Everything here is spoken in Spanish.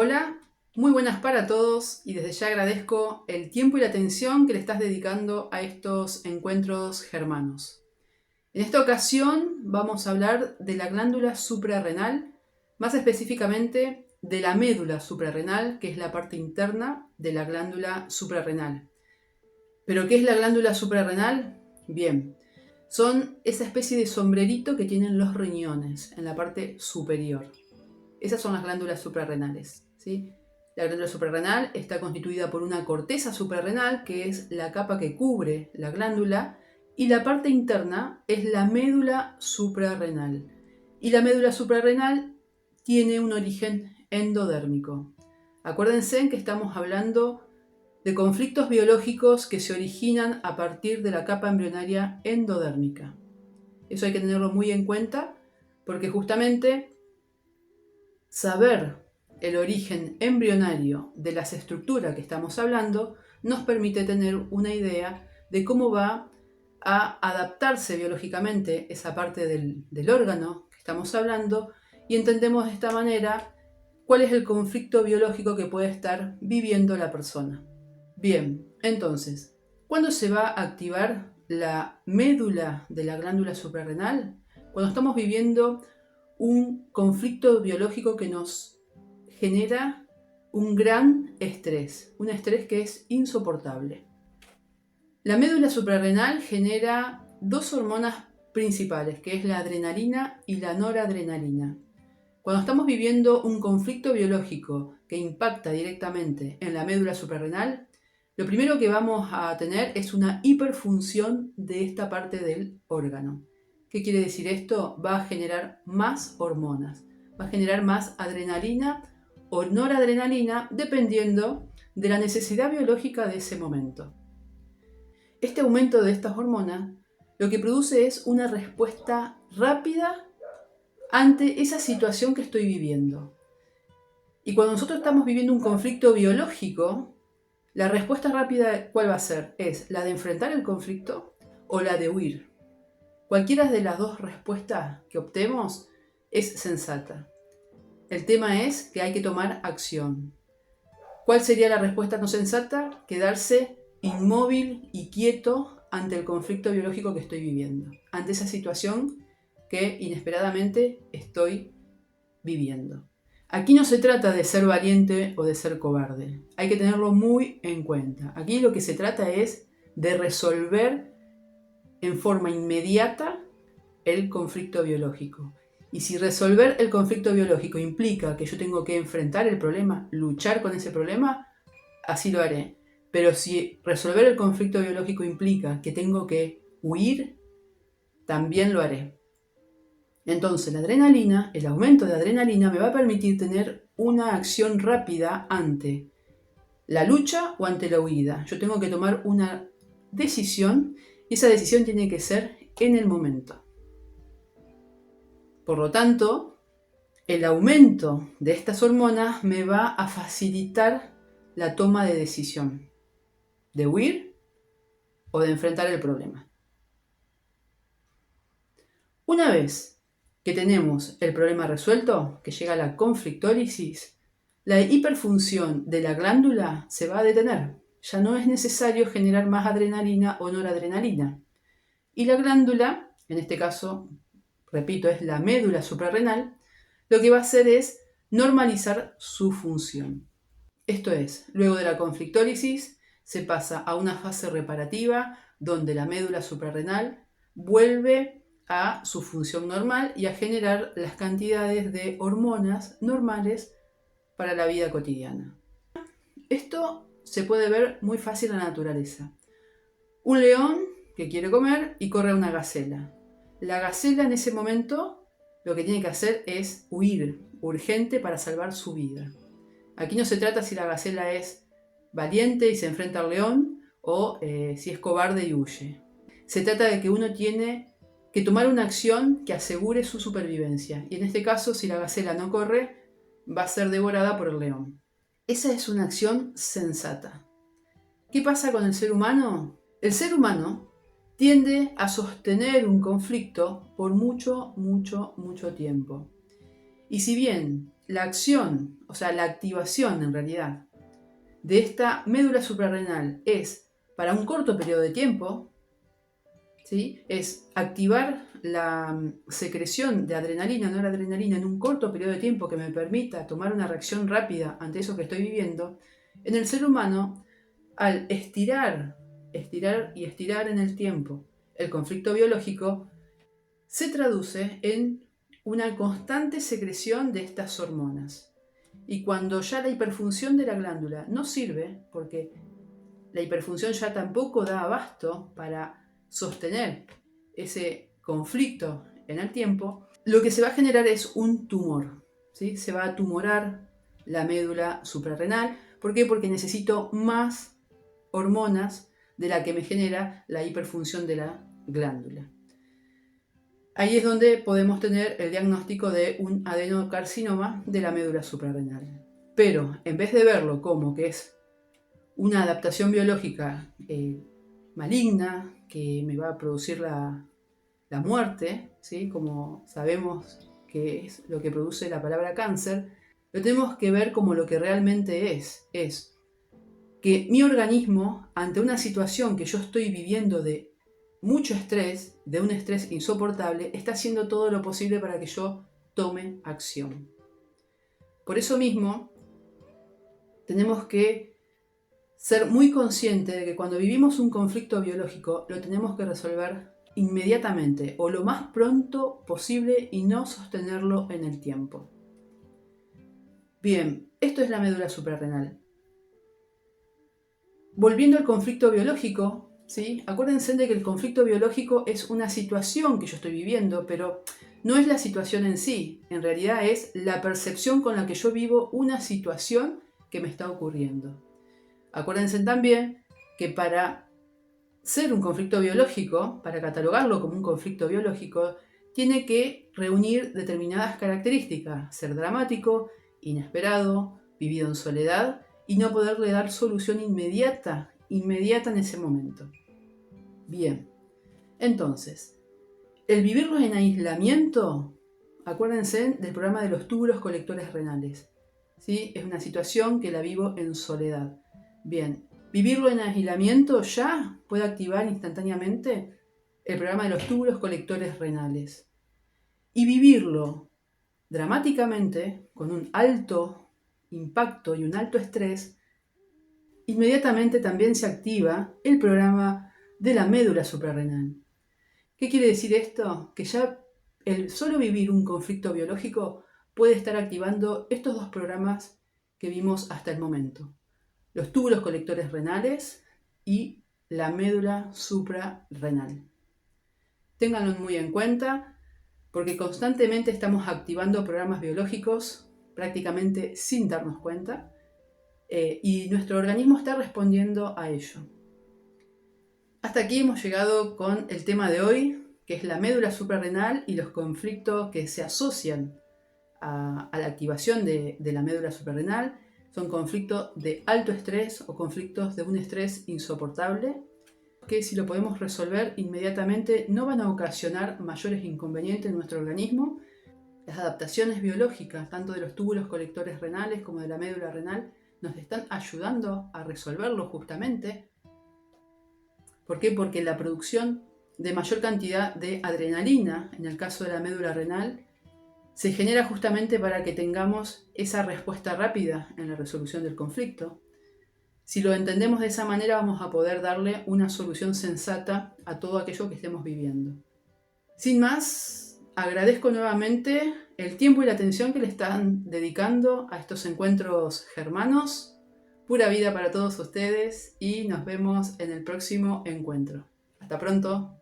Hola, muy buenas para todos y desde ya agradezco el tiempo y la atención que le estás dedicando a estos encuentros germanos. En esta ocasión vamos a hablar de la glándula suprarrenal, más específicamente de la médula suprarrenal, que es la parte interna de la glándula suprarrenal. ¿Pero qué es la glándula suprarrenal? Bien, son esa especie de sombrerito que tienen los riñones en la parte superior. Esas son las glándulas suprarrenales, ¿sí? La glándula suprarrenal está constituida por una corteza suprarrenal, que es la capa que cubre la glándula, y la parte interna es la médula suprarrenal. Y la médula suprarrenal tiene un origen endodérmico. Acuérdense que estamos hablando de conflictos biológicos que se originan a partir de la capa embrionaria endodérmica. Eso hay que tenerlo muy en cuenta porque justamente saber el origen embrionario de las estructuras que estamos hablando nos permite tener una idea de cómo va a adaptarse biológicamente esa parte del órgano que estamos hablando y entendemos de esta manera cuál es el conflicto biológico que puede estar viviendo la persona. Bien, entonces, ¿cuándo se va a activar la médula de la glándula suprarrenal? Cuando estamos viviendo un conflicto biológico que nos genera un gran estrés, un estrés que es insoportable. La médula suprarrenal genera dos hormonas principales, que es la adrenalina y la noradrenalina. Cuando estamos viviendo un conflicto biológico que impacta directamente en la médula suprarrenal, lo primero que vamos a tener es una hiperfunción de esta parte del órgano. ¿Qué quiere decir esto? Va a generar más hormonas, va a generar más adrenalina o noradrenalina dependiendo de la necesidad biológica de ese momento. Este aumento de estas hormonas lo que produce es una respuesta rápida ante esa situación que estoy viviendo. Y cuando nosotros estamos viviendo un conflicto biológico, la respuesta rápida, ¿cuál va a ser? ¿Es la de enfrentar el conflicto o la de huir? Cualquiera de las dos respuestas que optemos es sensata. El tema es que hay que tomar acción. ¿Cuál sería la respuesta no sensata? Quedarse inmóvil y quieto ante el conflicto biológico que estoy viviendo, ante esa situación que inesperadamente estoy viviendo. Aquí no se trata de ser valiente o de ser cobarde. Hay que tenerlo muy en cuenta. Aquí lo que se trata es de resolver en forma inmediata el conflicto biológico. Y si resolver el conflicto biológico implica que yo tengo que enfrentar el problema, luchar con ese problema, así lo haré. Pero si resolver el conflicto biológico implica que tengo que huir, también lo haré. Entonces la adrenalina, el aumento de adrenalina me va a permitir tener una acción rápida ante la lucha o ante la huida. Yo tengo que tomar una decisión y esa decisión tiene que ser en el momento. Por lo tanto, el aumento de estas hormonas me va a facilitar la toma de decisión, de huir o de enfrentar el problema. Una vez que tenemos el problema resuelto, que llega la conflictólisis, la hiperfunción de la glándula se va a detener. Ya no es necesario generar más adrenalina o noradrenalina. Y la glándula, en este caso, repito, es la médula suprarrenal, lo que va a hacer es normalizar su función. Esto es, luego de la conflictólisis se pasa a una fase reparativa donde la médula suprarrenal vuelve a su función normal y a generar las cantidades de hormonas normales para la vida cotidiana. Esto se puede ver muy fácil en la naturaleza. Un león que quiere comer y corre a una gacela. La gacela en ese momento lo que tiene que hacer es huir, urgente para salvar su vida. Aquí no se trata si la gacela es valiente y se enfrenta al león o si es cobarde y huye. Se trata de que uno tiene que tomar una acción que asegure su supervivencia. Y en este caso, si la gacela no corre, va a ser devorada por el león. Esa es una acción sensata. ¿Qué pasa con el ser humano? El ser humano tiende a sostener un conflicto por mucho tiempo. Y si bien la acción, o sea, la activación en realidad de esta médula suprarrenal es para un corto periodo de tiempo, ¿sí? Es activar la secreción de adrenalina, noradrenalina, en un corto periodo de tiempo que me permita tomar una reacción rápida ante eso que estoy viviendo. En el ser humano, al estirar y estirar en el tiempo el conflicto biológico, se traduce en una constante secreción de estas hormonas. Y cuando ya la hiperfunción de la glándula no sirve, porque la hiperfunción ya tampoco da abasto para sostener ese conflicto en el tiempo, lo que se va a generar es un tumor, ¿sí? Se va a tumorar la médula suprarrenal. ¿Por qué? Porque necesito más hormonas de la que me genera la hiperfunción de la glándula. Ahí es donde podemos tener el diagnóstico de un adenocarcinoma de la médula suprarrenal. Pero en vez de verlo como que es una adaptación biológica maligna que me va a producir la muerte, ¿sí? Como sabemos que es lo que produce la palabra cáncer, lo tenemos que ver como lo que realmente es que mi organismo, ante una situación que yo estoy viviendo de mucho estrés, de un estrés insoportable, está haciendo todo lo posible para que yo tome acción. Por eso mismo, tenemos que ser muy conscientes de que cuando vivimos un conflicto biológico, lo tenemos que resolver inmediatamente o lo más pronto posible y no sostenerlo en el tiempo. Bien, esto es la médula suprarrenal. Volviendo al conflicto biológico, ¿sí? Acuérdense de que el conflicto biológico es una situación que yo estoy viviendo, pero no es la situación en sí. En realidad es la percepción con la que yo vivo una situación que me está ocurriendo. Acuérdense también que para ser un conflicto biológico, para catalogarlo como un conflicto biológico, tiene que reunir determinadas características: ser dramático, inesperado, vivido en soledad y no poderle dar solución inmediata en ese momento. Bien, entonces, el vivirlo en aislamiento, acuérdense del programa de los túbulos colectores renales, ¿sí? Es una situación que la vivo en soledad. Bien, vivirlo en aislamiento ya puede activar instantáneamente el programa de los túbulos colectores renales. Y vivirlo dramáticamente, con un alto impacto y un alto estrés, inmediatamente también se activa el programa de la médula suprarrenal. ¿Qué quiere decir esto? Que ya el solo vivir un conflicto biológico puede estar activando estos dos programas que vimos hasta el momento: los túbulos colectores renales y la médula suprarrenal. Ténganlo muy en cuenta, porque constantemente estamos activando programas biológicos prácticamente sin darnos cuenta, y nuestro organismo está respondiendo a ello. Hasta aquí hemos llegado con el tema de hoy, que es la médula suprarrenal y los conflictos que se asocian a la activación de la médula suprarrenal. Son conflictos de alto estrés o conflictos de un estrés insoportable, que si lo podemos resolver inmediatamente no van a ocasionar mayores inconvenientes en nuestro organismo. Las adaptaciones biológicas, tanto de los túbulos colectores renales como de la médula renal, nos están ayudando a resolverlo justamente. ¿Por qué? Porque la producción de mayor cantidad de adrenalina, en el caso de la médula renal, se genera justamente para que tengamos esa respuesta rápida en la resolución del conflicto. Si lo entendemos de esa manera, vamos a poder darle una solución sensata a todo aquello que estemos viviendo. Sin más, agradezco nuevamente el tiempo y la atención que le están dedicando a estos encuentros germanos. Pura vida para todos ustedes y nos vemos en el próximo encuentro. Hasta pronto.